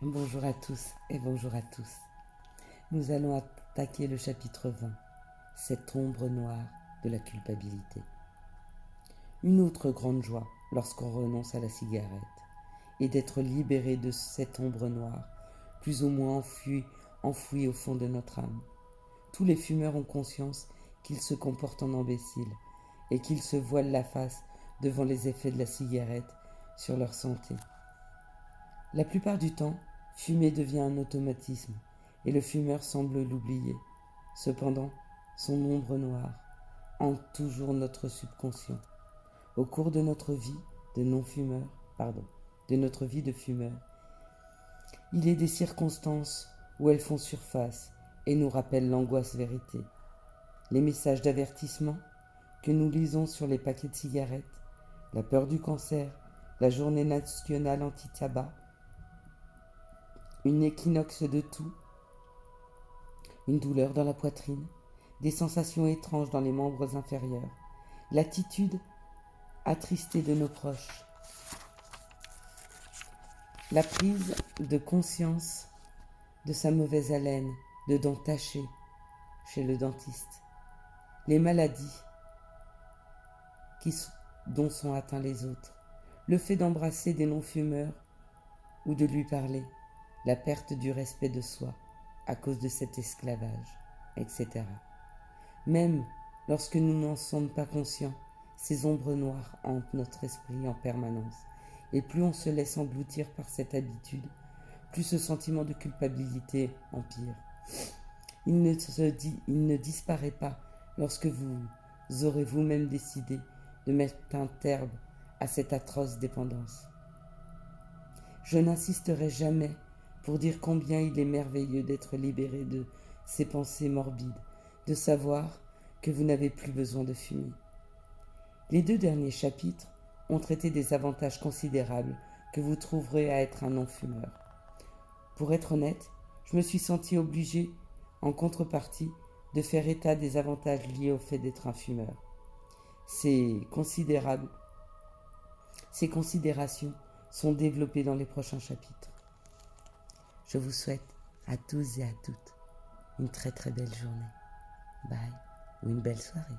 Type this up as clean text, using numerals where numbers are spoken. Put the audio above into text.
Bonjour à tous et bonjour à tous. Nous allons attaquer le chapitre 20, cette ombre noire de la culpabilité. Une autre grande joie lorsqu'on renonce à la cigarette est d'être libéré de cette ombre noire, plus ou moins enfouie au fond de notre âme. Tous les fumeurs ont conscience qu'ils se comportent en imbéciles et qu'ils se voilent la face devant les effets de la cigarette sur leur santé. La plupart du temps, fumer devient un automatisme et le fumeur semble l'oublier. Cependant, son ombre noire hante toujours notre subconscient. Au cours de notre vie de fumeur, il est des circonstances où elles font surface et nous rappellent l'angoisse vérité. Les messages d'avertissement que nous lisons sur les paquets de cigarettes, la peur du cancer, la journée nationale anti-tabac, une équinoxe de tout, une douleur dans la poitrine, des sensations étranges dans les membres inférieurs, l'attitude attristée de nos proches, la prise de conscience de sa mauvaise haleine, de dents tachées chez le dentiste, les maladies dont sont atteints les autres, le fait d'embrasser des non-fumeurs ou de lui parler, la perte du respect de soi à cause de cet esclavage, etc. Même lorsque nous n'en sommes pas conscients, ces ombres noires hantent notre esprit en permanence. Et plus on se laisse engloutir par cette habitude, plus ce sentiment de culpabilité empire. Il ne disparaît pas lorsque vous aurez vous-même décidé de mettre un terme à cette atroce dépendance. Je n'insisterai jamais pour dire combien il est merveilleux d'être libéré de ces pensées morbides, de savoir que vous n'avez plus besoin de fumer. Les 2 derniers chapitres ont traité des avantages considérables que vous trouverez à être un non-fumeur. Pour être honnête, je me suis senti obligé, en contrepartie, de faire état des avantages liés au fait d'être un fumeur. Ces considérations sont développées dans les prochains chapitres. Je vous souhaite à tous et à toutes une très très belle journée. Bye ou une belle soirée.